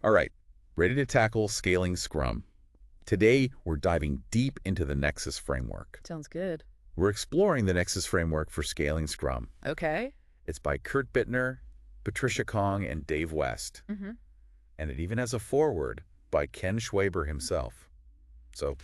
All right, ready to tackle scaling Scrum. Today, we're diving deep into the Nexus framework. Sounds good. We're exploring the Nexus framework for scaling Scrum. Okay. It's by Kurt Bittner, Patricia Kong, and Dave West. Mm-hmm. And it even has a foreword by Ken Schwaber himself. So,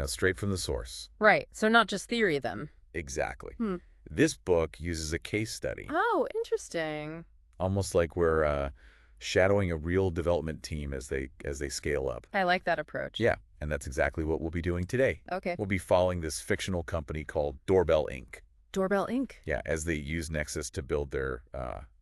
straight from the source. Right. So not just theory then. Exactly. Hmm. This book uses a case study, Oh, interesting. almost like we're shadowing a real development team as they scale up. I like that approach. Yeah, and that's exactly what we'll be doing today. Okay. We'll be following this fictional company called Doorbell Inc. Doorbell Inc. Yeah, as they use Nexus to build their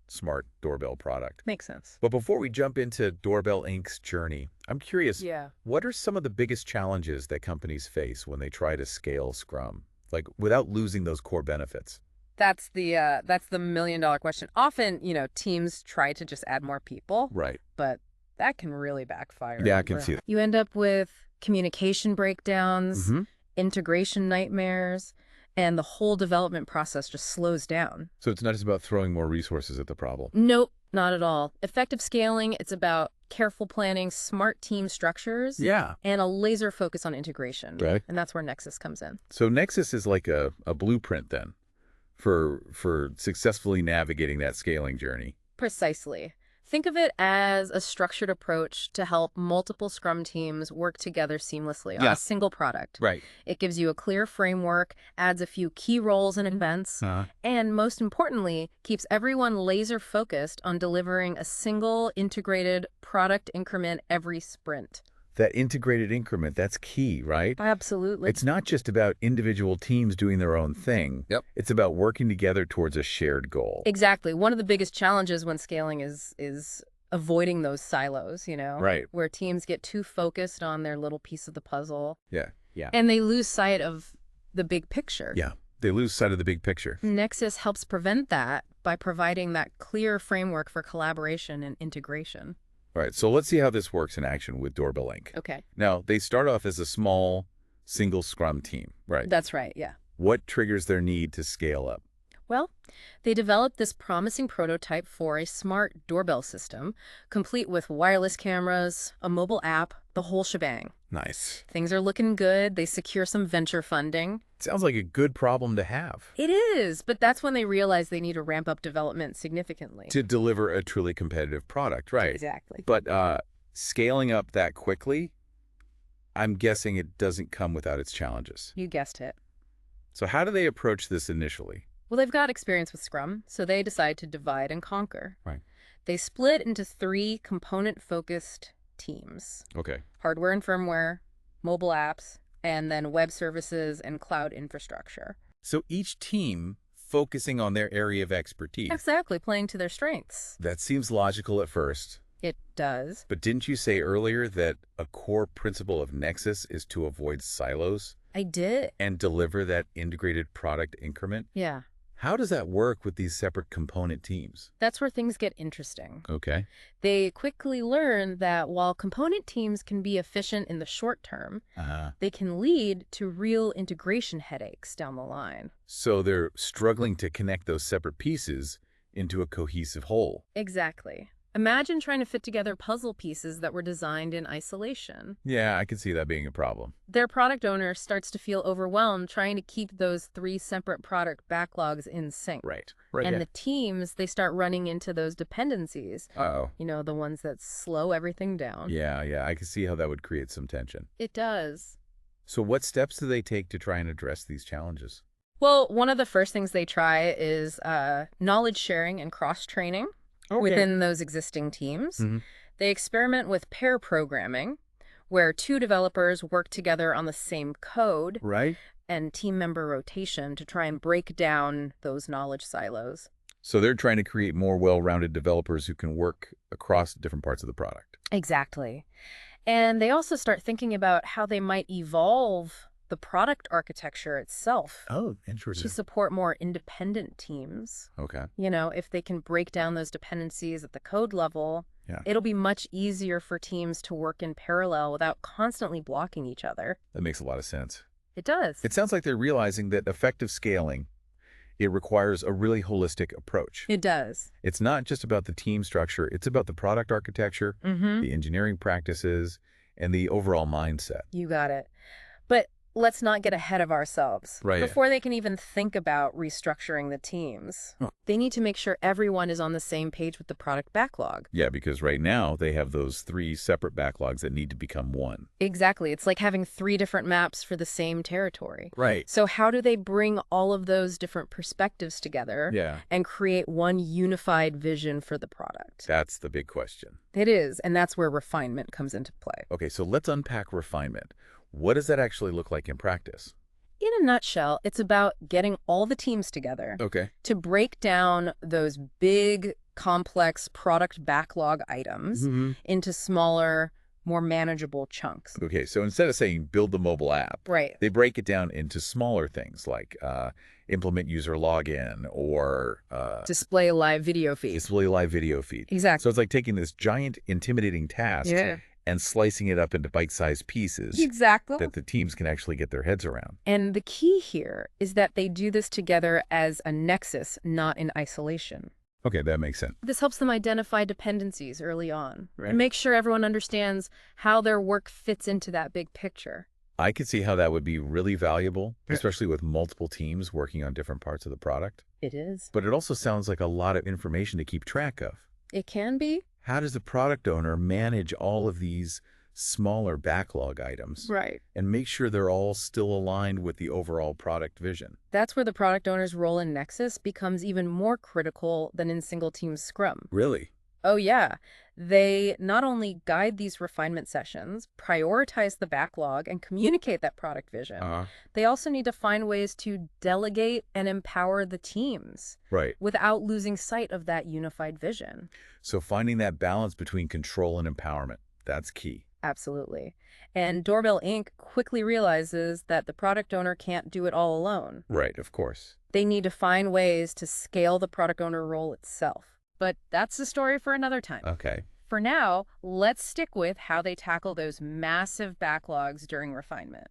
smart doorbell product. Makes sense. But before we jump into Doorbell Inc.'s journey, I'm curious, Yeah. what are some of the biggest challenges that companies face when they try to scale Scrum, like without losing those core benefits? That's the million-dollar question. Often, teams try to just add more people, Right. but that can really backfire. Yeah, I can see that. You end up with communication breakdowns, Mhm. integration nightmares, and the whole development process just slows down. So it's not just about throwing more resources at the problem. Nope, not at all. Effective scaling, it's about careful planning, smart team structures, Yeah. and a laser focus on integration. Right. And that's where Nexus comes in. So Nexus is like a blueprint then for successfully navigating that scaling journey. Precisely. Think of it as a structured approach to help multiple Scrum teams work together seamlessly on Yeah. a single product. Right. It gives you a clear framework, adds a few key roles and events, and most importantly, keeps everyone laser focused on delivering a single integrated product increment every sprint. That integrated increment, that's key, right? Absolutely. It's not just about individual teams doing their own thing. Yep. It's about working together towards a shared goal. Exactly. One of the biggest challenges when scaling is avoiding those silos, Right. where teams get too focused on their little piece of the puzzle. Yeah. Yeah. And they lose sight of the big picture. Yeah. They lose sight of the big picture. Nexus helps prevent that by providing that clear framework for collaboration and integration. All right. So let's see how this works in action with Doorbell Inc. Okay. Now, they start off as a small, single Scrum team, right? That's right, yeah. What triggers their need to scale up? Well, they developed this promising prototype for a smart doorbell system, complete with wireless cameras, a mobile app, the whole shebang. Nice. Things are looking good. They secure some venture funding. Sounds like a good problem to have. It is, but that's when they realize they need to ramp up development significantly. To deliver a truly competitive product, right? Exactly. But scaling up that quickly, I'm guessing it doesn't come without its challenges. You guessed it. So how do they approach this initially? Well, they've got experience with Scrum, so they decide to divide and conquer. Right. They split into 3 component-focused teams: Okay. hardware and firmware, mobile apps, and then web services and cloud infrastructure. So each team focusing on their area of expertise. Exactly, playing to their strengths. That seems logical at first. It does. But didn't you say earlier that a core principle of Nexus is to avoid silos I did. and deliver that integrated product increment? Yeah. How does that work with these separate component teams? That's where things get interesting. Okay. They quickly learn that while component teams can be efficient in the short term, they can lead to real integration headaches down the line. So they're struggling to connect those separate pieces into a cohesive whole. Exactly. Imagine trying to fit together puzzle pieces that were designed in isolation. Yeah, I could see that being a problem. Their product owner starts to feel overwhelmed trying to keep those 3 separate product backlogs in sync. Right. And the teams, they start running into those dependencies. Uh-oh. The ones that slow everything down. Yeah, I can see how that would create some tension. It does. So what steps do they take to try and address these challenges? Well, one of the first things they try is knowledge sharing and cross-training within those existing teams. Mm-hmm. They experiment with pair programming, where 2 developers work together on the same code, Right. and team member rotation to try and break down those knowledge silos. So they're trying to create more well-rounded developers who can work across different parts of the product. Exactly. And they also start thinking about how they might evolve the product architecture itself Oh, to interesting. support more independent teams. Okay. If they can break down those dependencies at the code level, Yeah. it'll be much easier for teams to work in parallel without constantly blocking each other. That makes a lot of sense. It does. It sounds like they're realizing that effective scaling It requires a really holistic approach. It does. It's not just about the team structure, it's about the product architecture, Mm-hmm. the engineering practices, and the overall mindset. You got it. But let's not get ahead of ourselves. Right. Before they can even think about restructuring the teams, they need to make sure everyone is on the same page with the product backlog. Yeah, because right now they have those 3 separate backlogs that need to become one. Exactly. It's like having 3 different maps for the same territory. Right. So how do they bring all of those different perspectives together Yeah. and create one unified vision for the product? That's the big question. It is, and that's where refinement comes into play. Okay, so let's unpack refinement. What does that actually look like in practice? In a nutshell, it's about getting all the teams together Okay. to break down those big, complex product backlog items into smaller, more manageable chunks. Okay, so instead of saying build the mobile app, Right. they break it down into smaller things like implement user login or Display a live video feed. display live video feed. Exactly. So it's like taking this giant, intimidating task and slicing it up into bite-sized pieces Exactly. that the teams can actually get their heads around. And the key here is that they do this together as a nexus, not in isolation. Okay, that makes sense. This helps them identify dependencies early on Right. and make sure everyone understands how their work fits into that big picture. I could see how that would be really valuable, especially with multiple teams working on different parts of the product. It is. But it also sounds like a lot of information to keep track of. It can be. How does the product owner manage all of these smaller backlog items Right. and make sure they're all still aligned with the overall product vision? That's where the product owner's role in Nexus becomes even more critical than in single team Scrum. Really? Oh, yeah. They not only guide these refinement sessions, prioritize the backlog, and communicate that product vision, they also need to find ways to delegate and empower the teams Right. without losing sight of that unified vision. So finding that balance between control and empowerment, that's key. Absolutely. And Doorbell Inc. quickly realizes that the product owner can't do it all alone. Right, of course. They need to find ways to scale the product owner role itself. But that's the story for another time. Okay. For now, let's stick with how they tackle those massive backlogs during refinement.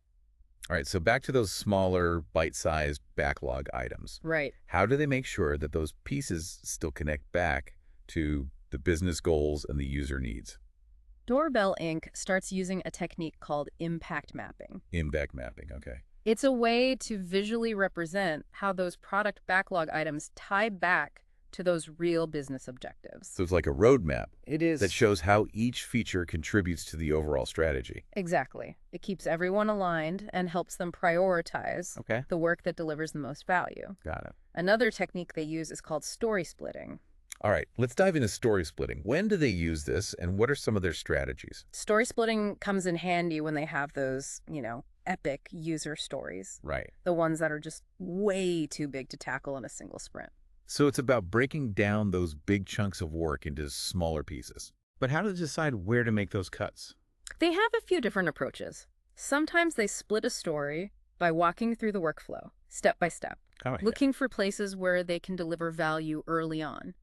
All right, so back to those smaller, bite-sized backlog items. Right. How do they make sure that those pieces still connect back to the business goals and the user needs? Doorbell Inc. starts using a technique called impact mapping. Impact mapping, okay. It's a way to visually represent how those product backlog items tie back to those real business objectives. So it's like a roadmap It is. that shows how each feature contributes to the overall strategy. Exactly. It keeps everyone aligned and helps them prioritize Okay. the work that delivers the most value. Got it. Another technique they use is called story splitting. All right, let's dive into story splitting. When do they use this, and what are some of their strategies? Story splitting comes in handy when they have those, epic user stories. Right. The ones that are just way too big to tackle in a single sprint. So it's about breaking down those big chunks of work into smaller pieces. But how do they decide where to make those cuts? They have a few different approaches. Sometimes they split a story by walking through the workflow, step by step, Oh, yeah. looking for places where they can deliver value early on.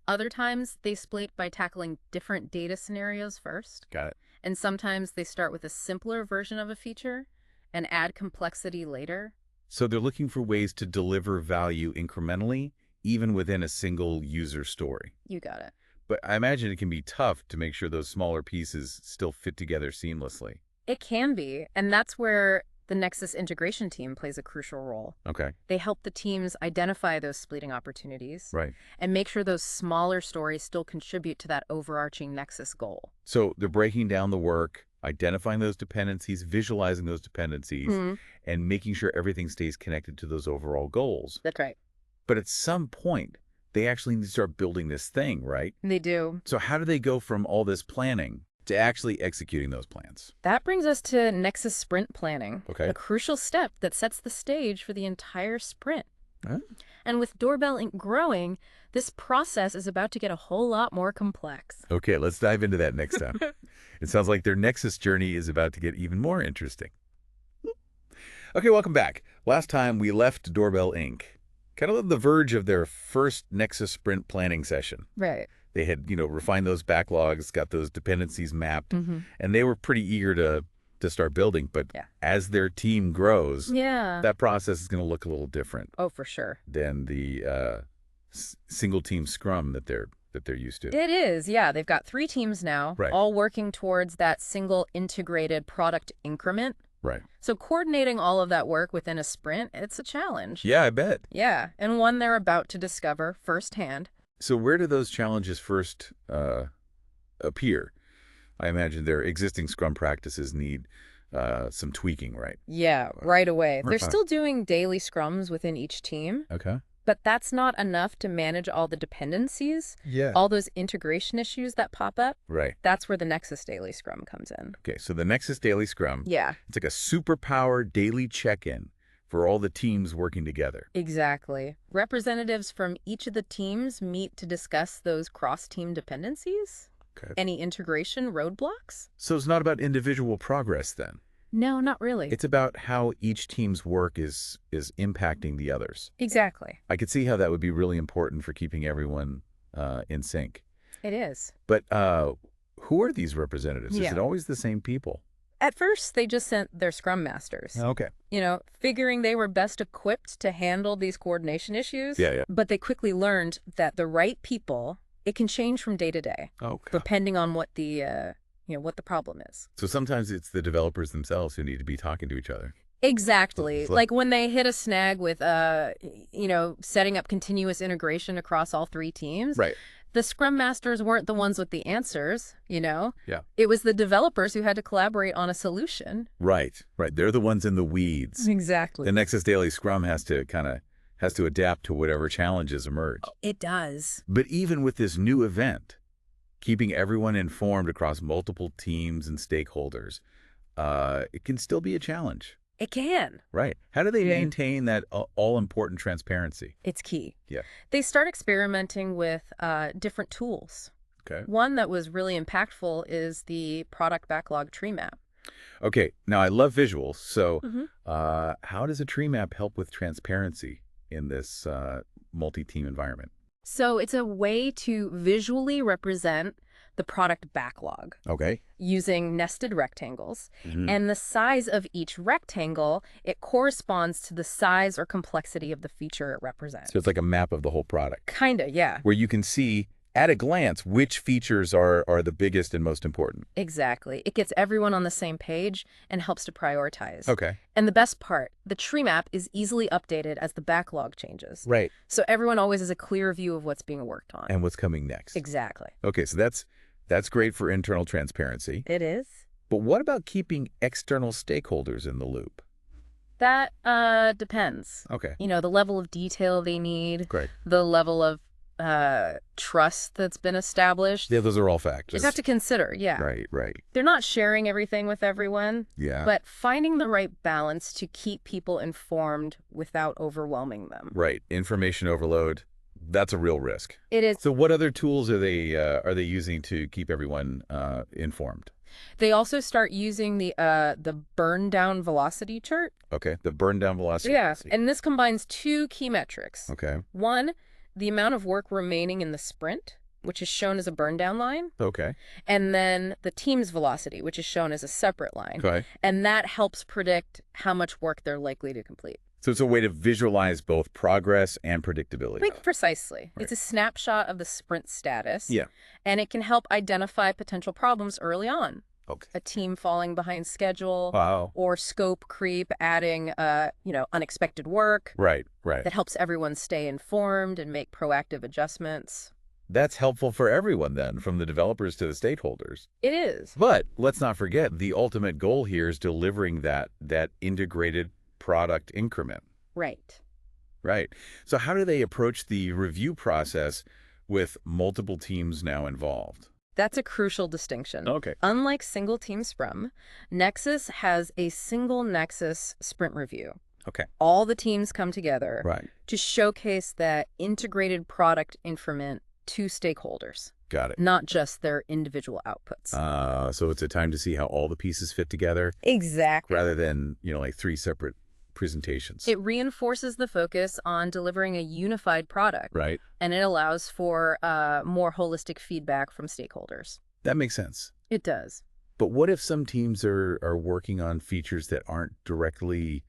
Other times, they split by tackling different data scenarios first. Got it. And sometimes they start with a simpler version of a feature and add complexity later. So they're looking for ways to deliver value incrementally, even within a single user story. You got it. But I imagine it can be tough to make sure those smaller pieces still fit together seamlessly. It can be, and that's where the Nexus integration team plays a crucial role. Okay. They help the teams identify those splitting opportunities Right. and make sure those smaller stories still contribute to that overarching Nexus goal. So they're breaking down the work, identifying those dependencies, visualizing those dependencies, and making sure everything stays connected to those overall goals. That's right. But at some point, they actually need to start building this thing, right? They do. So how do they go from all this planning to actually executing those plans? That brings us to Nexus sprint planning, Okay. a crucial step that sets the stage for the entire sprint. Huh? And with Doorbell Inc. growing, this process is about to get a whole lot more complex. Okay, let's dive into that next time. It sounds like their Nexus journey is about to get even more interesting. Okay, welcome back. Last time we left Doorbell Inc. kind of on the verge of their first Nexus sprint planning session. Right. They had, refined those backlogs, got those dependencies mapped, and they were pretty eager to to start building, but Yeah. as their team grows, Yeah. that process is going to look a little different Oh, for sure. than the single team Scrum that they're used to. It is, yeah. They've got 3 teams now, Right. all working towards that single integrated product increment. Right. So coordinating all of that work within a sprint, it's a challenge. Yeah, I bet. Yeah, and one they're about to discover firsthand. So where do those challenges first appear? I imagine their existing Scrum practices need some tweaking, right? Yeah, right away. They're Okay. still doing daily scrums within each team, Okay. but that's not enough to manage all the dependencies, Yeah. all those integration issues that pop up. Right. That's where the Nexus daily scrum comes in. Okay, so the Nexus Daily Scrum, Yeah, it's like a superpower daily check-in for all the teams working together. exactly. Representatives from each of the teams meet to discuss those cross-team dependencies. Okay. Any integration roadblocks? So it's not about individual progress then. No, not really. It's about how each team's work is impacting the others. Exactly. I could see how that would be really important for keeping everyone in sync. It is. But who are these representatives? Is Yeah. it always the same people? At first, they just sent their Scrum Masters. Okay. Figuring they were best equipped to handle these coordination issues. Yeah. But they quickly learned that the right people, it can change from day to day, Okay. depending on what the, what the problem is. So sometimes it's the developers themselves who need to be talking to each other. Exactly. It's Like when they hit a snag with, setting up continuous integration across all 3 teams. Right. The Scrum Masters weren't the ones with the answers, Yeah. It was the developers who had to collaborate on a solution. Right. They're the ones in the weeds. Exactly. The Nexus Daily Scrum has to adapt to whatever challenges emerge. It does. But even with this new event, keeping everyone informed across multiple teams and stakeholders, it can still be a challenge. It can. Right. How do they Yeah. maintain that all-important transparency? It's key. Yeah. They start experimenting with different tools. Okay. One that was really impactful is the product backlog tree map. Okay. Now, I love visuals. So Mhm. how does a tree map help with transparency in this multi-team environment? So it's a way to visually represent the product backlog Okay. using nested rectangles. Mhm. And the size of each rectangle, it corresponds to the size or complexity of the feature it represents. So it's like a map of the whole product Kinda, yeah. where you can see at a glance which features are the biggest and most important. Exactly. It gets everyone on the same page and helps to prioritize. Okay. And the best part, the tree map is easily updated as the backlog changes. Right. So everyone always has a clear view of what's being worked on. And what's coming next? Exactly. Okay, so that's great for internal transparency. It is. But what about keeping external stakeholders in the loop? That depends. Okay. The level of detail they need, Great. the level of trust that's been established. Yeah, those are all You factors. just have to consider, yeah. Right. They're not sharing everything with everyone, Yeah. but finding the right balance to keep people informed without overwhelming them. Right. Information overload, that's a real risk. It is. So what other tools are they using to keep everyone informed? They also start using the burn down velocity chart. Okay. The burn down velocity. Yeah, and this combines 2 key metrics. Okay. One, the amount of work remaining in the sprint, which is shown as a burn down line, Okay. and then the team's velocity, which is shown as a separate line. Okay. And that helps predict how much work they're likely to complete. So it's a way to visualize both progress and predictability. Precisely. Right. It's a snapshot of the sprint status. Yeah. And it can help identify potential problems early on. Okay. A team falling behind schedule. Wow. Or scope creep, adding, unexpected work. Right. That helps everyone stay informed and make proactive adjustments. That's helpful for everyone then, from the developers to the stakeholders. It is. But let's not forget, the ultimate goal here is delivering that integrated product increment. Right. Right. So how do they approach the review process with multiple teams now involved? That's a crucial distinction. Okay. Unlike single team Scrum, Nexus has a single Nexus sprint review. Okay. All the teams come together Right. to showcase that integrated product increment to stakeholders, Got it. not just their individual outputs. So it's a time to see how all the pieces fit together Exactly. rather than, like 3 separate presentations. It reinforces the focus on delivering a unified product, Right. and it allows for more holistic feedback from stakeholders. That makes sense. It does. But what if some teams are working on features that aren't directly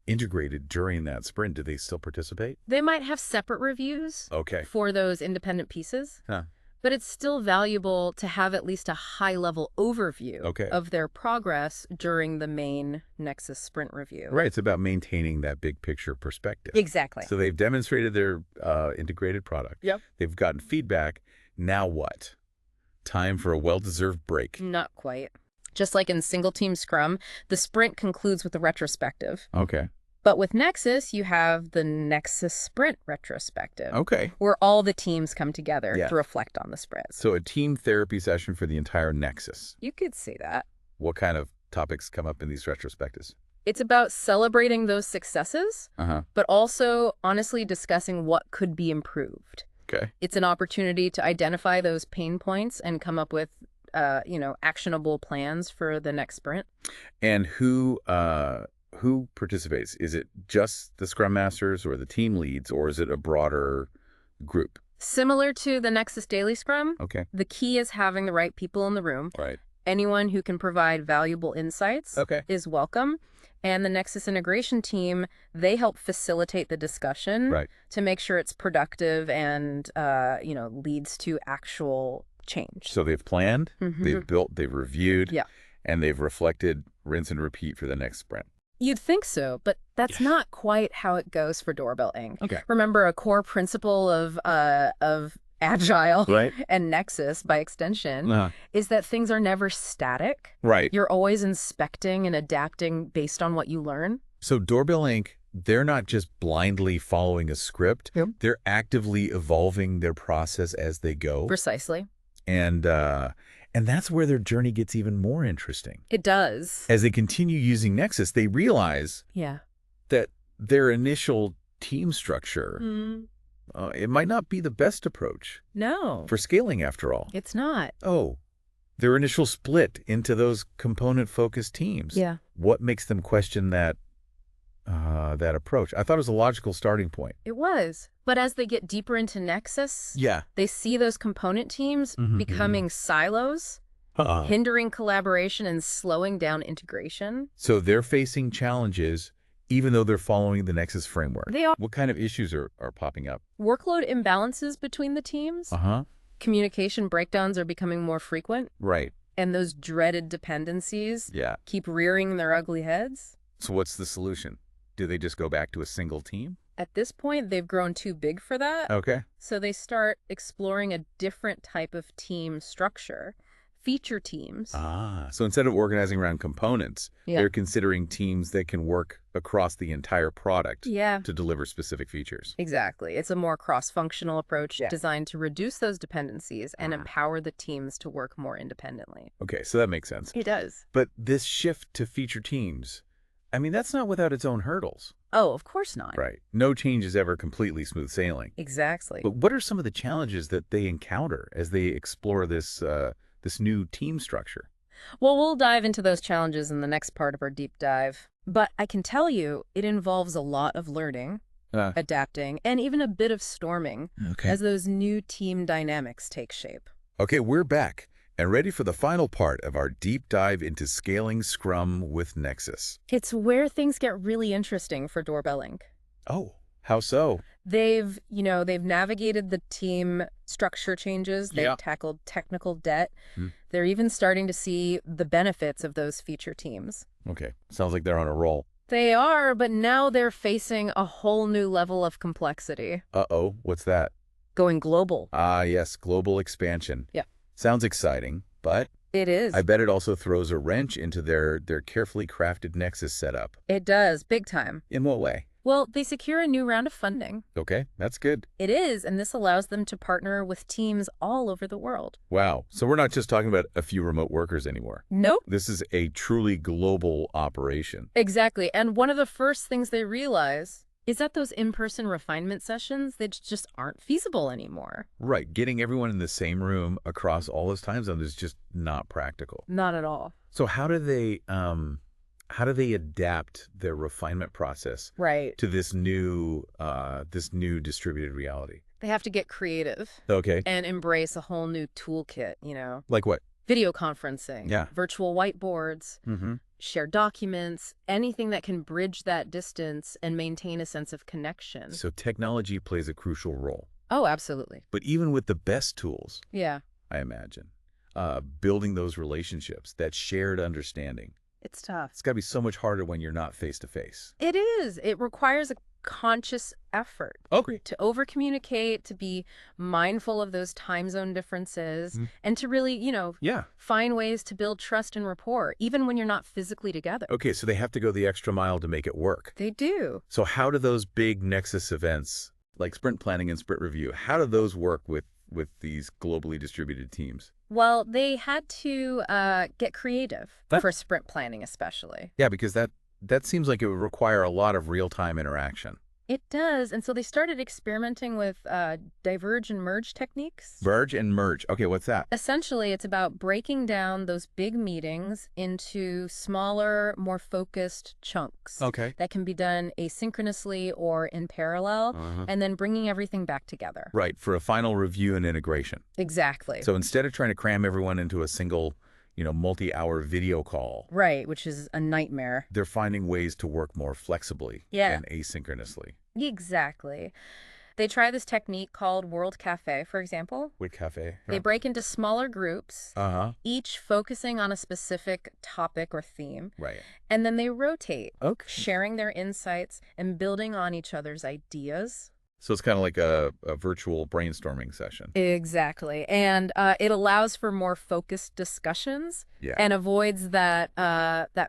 integrated during that sprint? Do they still participate? They might have separate reviews Okay. for those independent pieces, Huh. but it's still valuable to have at least a high-level overview Okay. of their progress during the main Nexus sprint review. Right. It's about maintaining that big picture perspective. Exactly. So they've demonstrated their integrated product. Yep. They've gotten feedback. Now what? Time for a well-deserved break. Not quite. Just like in single-team Scrum, the sprint concludes with a retrospective. Okay. But with Nexus, you have the Nexus Sprint Retrospective, Okay. where all the teams come together Yeah. to reflect on the sprint. So a team therapy session for the entire Nexus. You could say that. What kind of topics come up in these retrospectives? It's about celebrating those successes, Uh-huh. but also honestly discussing what could be improved. Okay. It's an opportunity to identify those pain points and come up with, actionable plans for the next sprint. And who participates? Is it just the Scrum Masters or the team leads, or is it a broader group? Similar to the Nexus Daily Scrum, Okay. the key is having the right people in the room. Right. Anyone who can provide valuable insights Okay. is welcome. And the Nexus integration team, they help facilitate the discussion Right. to make sure it's productive and, leads to actual change. So they've planned, they've built, they've reviewed, Yeah. and they've reflected, rinse and repeat for the next sprint. You'd think so, but that's not quite how it goes for Doorbell Inc. Okay. Remember, a core principle of Agile Right. and Nexus, by extension, is that things are never static. Right. You're always inspecting and adapting based on what you learn. So Doorbell Inc., they're not just blindly following a script. Yep. They're actively evolving their process as they go. Precisely. And that's where their journey gets even more interesting. It does. As they continue using Nexus, they realize Yeah. that their initial team structure, it might not be the best approach No, for scaling after all. it's not. Oh, their initial split into those component-focused teams. Yeah. What makes them question that approach? I thought it was a logical starting point. It was. But as they get deeper into Nexus, Yeah. they see those component teams becoming silos, hindering collaboration and slowing down integration. So they're facing challenges even though they're following the Nexus framework. They are. What kind of issues are popping up? Workload imbalances between the teams. Uh-huh. Communication breakdowns are becoming more frequent. Right. And those dreaded dependencies Yeah. keep rearing their ugly heads. So what's the solution? Do they just go back to a single team? At this point, they've grown too big for that. Okay. So they start exploring a different type of team structure, feature teams. So instead of organizing around components, Yeah. they're considering teams that can work across the entire product Yeah, to deliver specific features. exactly. It's a more cross-functional approach Yeah. designed to reduce those dependencies and empower the teams to work more independently. Okay, so that makes sense. It does. But this shift to feature teams, I mean, that's not without its own hurdles. Oh, of course not. Right. No change is ever completely smooth sailing. Exactly. But what are some of the challenges that they encounter as they explore this new team structure? Well, we'll dive into those challenges in the next part of our deep dive. But I can tell you, it involves a lot of learning, adapting, and even a bit of storming as those new team dynamics take shape. Okay, we're back and ready for the final part of our deep dive into scaling Scrum with Nexus. It's where things get really interesting for Doorbell Inc. Oh, how so? They've navigated the team structure changes. They've Yeah. tackled technical debt. They're even starting to see the benefits of those feature teams. Okay, sounds like they're on a roll. They are, but now they're facing a whole new level of complexity. Uh-oh, what's that? Going global. Ah, yes, global expansion. Yeah. Sounds exciting, but It is. I bet it also throws a wrench into their carefully crafted Nexus setup. It does, big time. In what way? Well, they secure a new round of funding. Okay, that's good. It is, and this allows them to partner with teams all over the world. Wow, so we're not just talking about a few remote workers anymore. Nope. This is a truly global operation. Exactly, and one of the first things they realize is that those in-person refinement sessions, they just aren't feasible anymore. Right, getting everyone in the same room across all those time zones is just not practical. Not at all. So how do they adapt their refinement process Right. to this new distributed reality? They have to get creative Okay. and embrace a whole new toolkit, Like what? Video conferencing, Yeah. virtual whiteboards, Mm-hmm. shared documents, anything that can bridge that distance and maintain a sense of connection. So technology plays a crucial role. Oh, absolutely. But even with the best tools, Yeah, I imagine, building those relationships, that shared understanding, it's tough. it's got to be so much harder when you're not face-to-face. It is. It requires a conscious effort Okay. to over-communicate, to be mindful of those time zone differences, and to really, Yeah. find ways to build trust and rapport, even when you're not physically together. Okay, so they have to go the extra mile to make it work. They do. So how do those big Nexus events, like sprint planning and sprint review, how do those work with these globally distributed teams? Well, they had to get creative for sprint planning, especially. Yeah, because that seems like it would require a lot of real-time interaction. It does. And so they started experimenting with diverge and merge techniques. Verge and merge. Okay, what's that? Essentially, it's about breaking down those big meetings into smaller, more focused chunks. Okay. That can be done asynchronously or in parallel, and then bringing everything back together. Right, for a final review and integration. Exactly. So instead of trying to cram everyone into a single, multi-hour video call, Right, which is a nightmare. they're finding ways to work more flexibly and asynchronously. Exactly. They try this technique called World Cafe, for example. With cafe. They break into smaller groups, Uh-huh. each focusing on a specific topic or theme, Right. and then they rotate, Okay. sharing their insights and building on each other's ideas. So it's kind of like a virtual brainstorming session. Exactly. And it allows for more focused discussions Yeah. and avoids that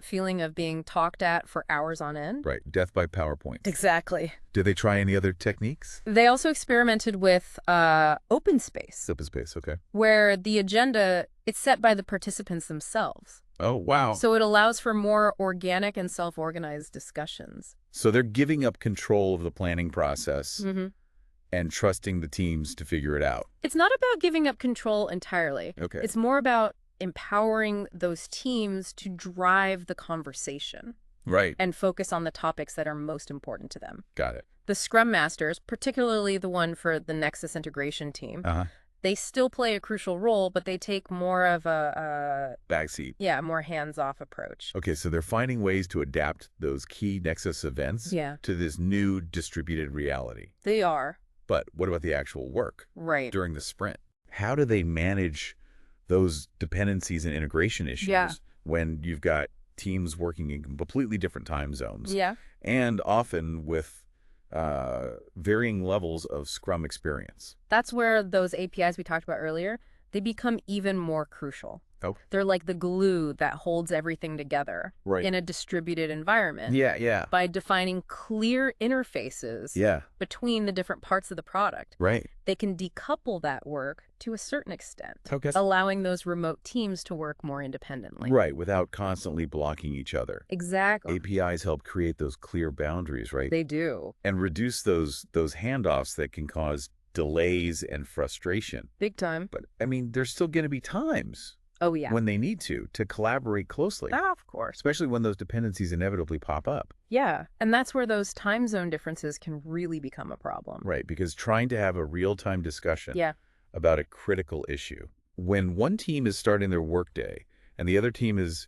feeling of being talked at for hours on end. Right. Death by PowerPoint. Exactly. Did they try any other techniques? They also experimented with open space, Open space, okay. where the agenda is set by the participants themselves. Oh, wow. So it allows for more organic and self-organized discussions. So they're giving up control of the planning process and trusting the teams to figure it out. It's not about giving up control entirely. Okay. It's more about empowering those teams to drive the conversation Right. and focus on the topics that are most important to them. Got it. The Scrum Masters, particularly the one for the Nexus integration team, Uh-huh. they still play a crucial role, but they take more of a Backseat. more hands-off approach. Okay, so they're finding ways to adapt those key Nexus events to this new distributed reality. They are. But what about the actual work Right. during the sprint? How do they manage those dependencies and integration issues when you've got teams working in completely different time zones and often with varying levels of Scrum experience? That's where those APIs we talked about earlier, they become even more crucial. Oh. They're like the glue that holds everything together Right. in a distributed environment. Yeah. By defining clear interfaces Yeah. between the different parts of the product. Right. They can decouple that work to a certain extent, Okay. allowing those remote teams to work more independently. Right, without constantly blocking each other. Exactly. APIs help create those clear boundaries, right? They do. And reduce those handoffs that can cause delays and frustration. Big time. But, I mean, there's still going to be times Oh, yeah. when they need to collaborate closely, Of course. especially when those dependencies inevitably pop up. Yeah. And that's where those time zone differences can really become a problem. Right, because trying to have a real-time discussion about a critical issue, when one team is starting their workday and the other team is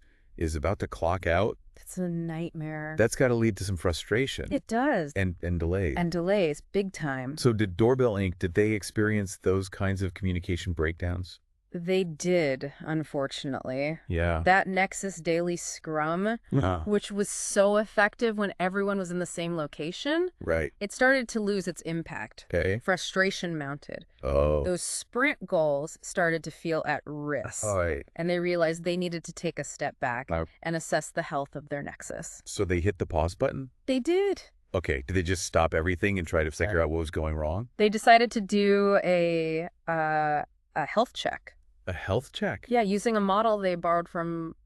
about to clock out, It's a nightmare. that's got to lead to some frustration. It does. And delays. And delays, big time. So did Doorbell Inc., did they experience those kinds of communication breakdowns? They did, unfortunately. Yeah. That Nexus daily scrum, which was so effective when everyone was in the same location, Right. it started to lose its impact. Okay. Frustration mounted. Oh. Those sprint goals started to feel at risk. All right. And they realized they needed to take a step back Wow. and assess the health of their Nexus. So they hit the pause button? They did. Okay. Did they just stop everything and try to figure out what was going wrong? They decided to do a health check. A health check? Yeah, using a model they borrowed from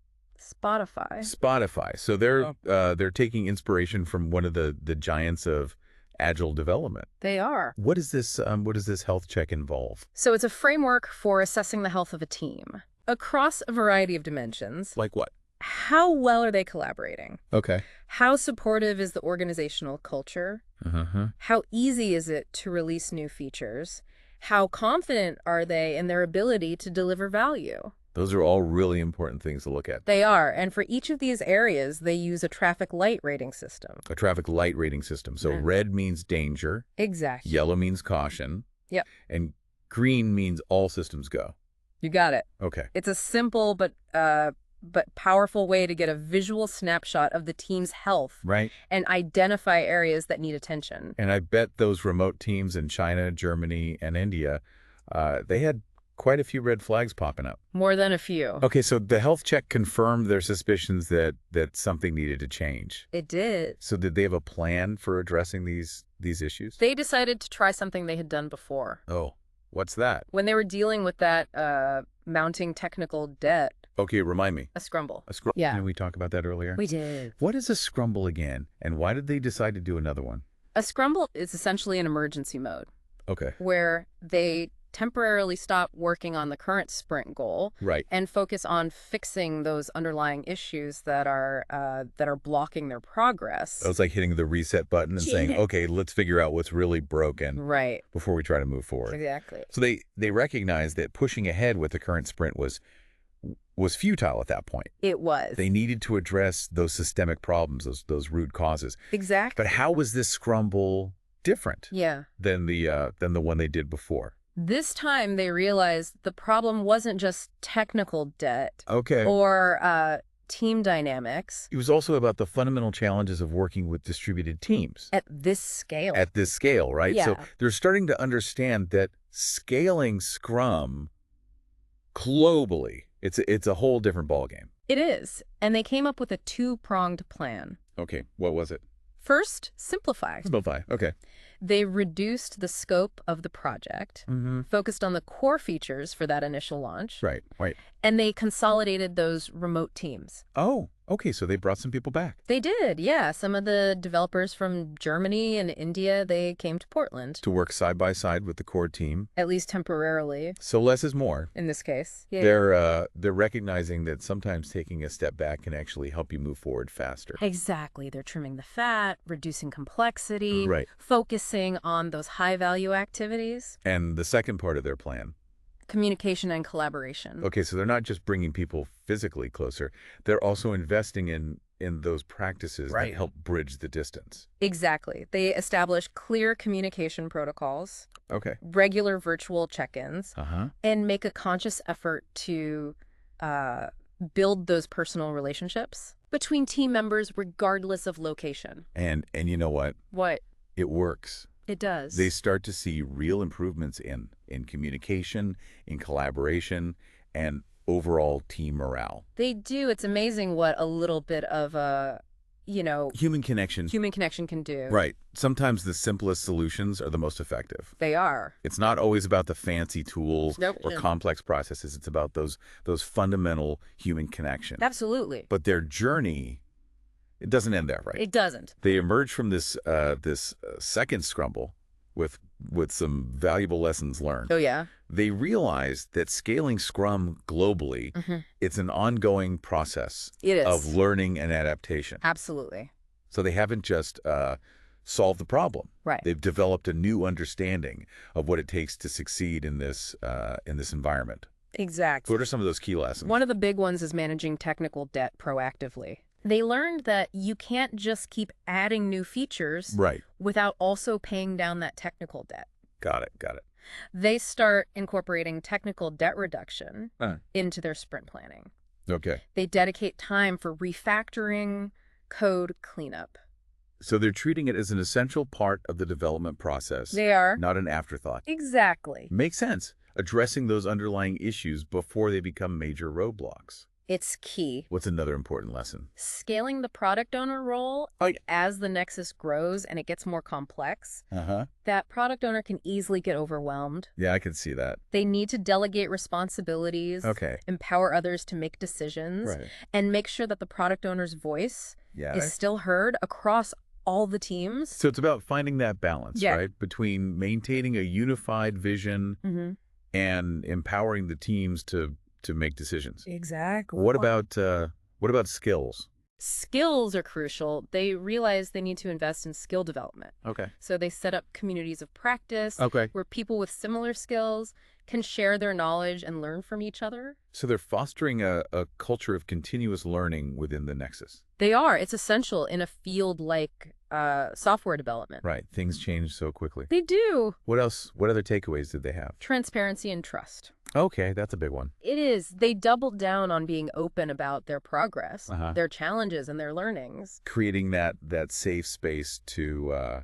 Spotify. Spotify. So they're taking inspiration from one of the giants of Agile development. They are. What is this health check involve? So it's a framework for assessing the health of a team across a variety of dimensions. Like what? How well are they collaborating? Okay. How supportive is the organizational culture? Uh-huh. How easy is it to release new features? How confident are they in their ability to deliver value? Those are all really important things to look at. They are, and for each of these areas, they use a traffic light rating system. A traffic light rating system. So red means danger. Exactly. Yellow means caution. Yep. And green means all systems go. You got it. Okay. It's a simple but powerful way to get a visual snapshot of the team's health. Right. And identify areas that need attention. And I bet those remote teams in China, Germany, and India, they had quite a few red flags popping up. More than a few. Okay, so the health check confirmed their suspicions that something needed to change. It did. So did they have a plan for addressing these issues? They decided to try something they had done before. Oh, what's that? When they were dealing with that mounting technical debt. Okay, remind me. A scrumble. A scrumble. Yeah. Didn't we talk about that earlier? We did. What is a scrumble again, and why did they decide to do another one? A scrumble is essentially an emergency mode. Okay. Where they temporarily stop working on the current sprint goal. Right. And focus on fixing those underlying issues that are blocking their progress. It was like hitting the reset button and saying, okay, let's figure out what's really broken right. before we try to move forward. Exactly. So they recognized that pushing ahead with the current sprint was futile at that point. It was. They needed to address those systemic problems, those root causes. Exactly. But how was this scrumble different than the one they did before? This time they realized the problem wasn't just technical debt or team dynamics. It was also about the fundamental challenges of working with distributed teams. At this scale. At this scale, right? Yeah. So they're starting to understand that scaling Scrum globally, it's a whole different ballgame. It is. And they came up with a two-pronged plan. Okay, what was it? First, simplify. Simplify, okay. They reduced the scope of the project, focused on the core features for that initial launch. Right. And they consolidated those remote teams. Oh, okay, so they brought some people back. They did, yeah. Some of the developers from Germany and India, they came to Portland. To work side by side with the core team. At least temporarily. So less is more. In this case. Yeah. They're recognizing that sometimes taking a step back can actually help you move forward faster. Exactly. They're trimming the fat, reducing complexity, right. Focusing on those high-value activities. And the second part of their plan? Communication and collaboration. Okay, so they're not just bringing people physically closer. They're also investing in those practices that help bridge the distance. Exactly. They establish clear communication protocols. Okay. Regular virtual check-ins. And make a conscious effort to build those personal relationships between team members regardless of location. And you know what? What? It works. It does. They start to see real improvements in communication, in collaboration, and overall team morale. They do. It's amazing what a little bit of human connection can do. Right. Sometimes the simplest solutions are the most effective. They are. It's not always about the fancy tools or complex processes. It's about those fundamental human connections. Absolutely. But their journey, it doesn't end there, right? It doesn't. They emerge from this second scrumble with some valuable lessons learned. Oh, yeah. They realized that scaling Scrum globally, it's an ongoing process of learning and adaptation. Absolutely. So they haven't just solved the problem. Right. They've developed a new understanding of what it takes to succeed in this environment. Exactly. So what are some of those key lessons? One of the big ones is managing technical debt proactively. They learned that you can't just keep adding new features without also paying down that technical debt. Got it. They start incorporating technical debt reduction into their sprint planning. Okay. They dedicate time for refactoring, code cleanup. So they're treating it as an essential part of the development process. They are. Not an afterthought. Exactly. Makes sense. Addressing those underlying issues before they become major roadblocks. It's key. What's another important lesson? Scaling the product owner role as the Nexus grows and it gets more complex. That product owner can easily get overwhelmed. Yeah, I can see that. They need to delegate responsibilities, empower others to make decisions, and make sure that the product owner's voice is still heard across all the teams. So it's about finding that balance, right? Between maintaining a unified vision and empowering the teams to make decisions. Exactly. What about skills? Skills are crucial. They realize they need to invest in skill development. Okay. So they set up communities of practice where people with similar skills can share their knowledge and learn from each other. So they're fostering a culture of continuous learning within the Nexus. They are. It's essential in a field like software development. Right. Things change so quickly. They do. What else? What other takeaways did they have? Transparency and trust. Okay, that's a big one. It is. They doubled down on being open about their progress, their challenges, and their learnings. Creating that safe space to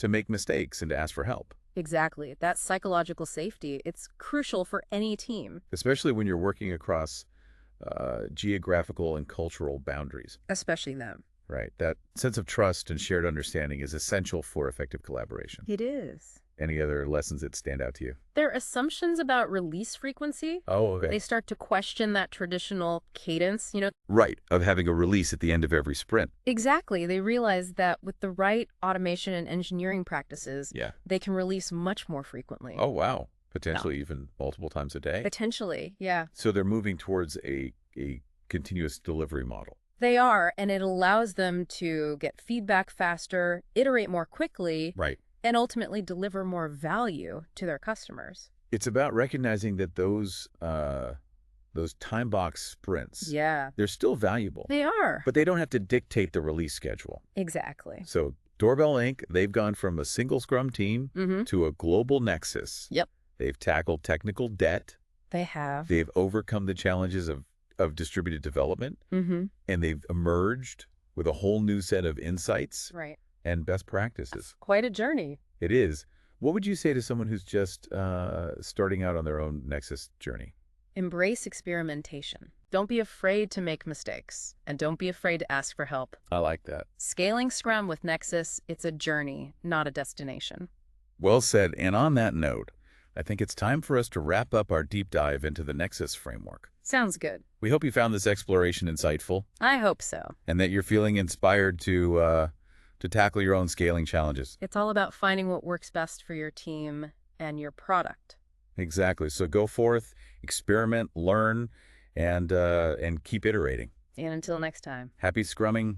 make mistakes and to ask for help. Exactly. That psychological safety, it's crucial for any team. Especially when you're working across geographical and cultural boundaries. Especially them. Right. That sense of trust and shared understanding is essential for effective collaboration. It is. Any other lessons that stand out to you? Their assumptions about release frequency. Oh, okay. They start to question that traditional cadence, Right, of having a release at the end of every sprint. Exactly. They realize that with the right automation and engineering practices, they can release much more frequently. Oh, wow. Potentially even multiple times a day? Potentially, yeah. So they're moving towards a continuous delivery model. They are, and it allows them to get feedback faster, iterate more quickly, right, and ultimately deliver more value to their customers. It's about recognizing that those time box sprints, they're still valuable. They are. But they don't have to dictate the release schedule. Exactly. So Doorbell Inc., they've gone from a single Scrum team to a global Nexus. Yep. They've tackled technical debt. They have. They've overcome the challenges of distributed development. And they've emerged with a whole new set of insights and best practices. That's quite a journey. It is. What would you say to someone who's just starting out on their own Nexus journey? Embrace experimentation. Don't be afraid to make mistakes, and don't be afraid to ask for help. I like that. Scaling Scrum with Nexus, it's a journey, not a destination. Well said. And on that note, I think it's time for us to wrap up our deep dive into the Nexus framework. Sounds good. We hope you found this exploration insightful. I hope so. And that you're feeling inspired to tackle your own scaling challenges. It's all about finding what works best for your team and your product. Exactly. So go forth, experiment, learn, and keep iterating. And until next time. Happy scrumming.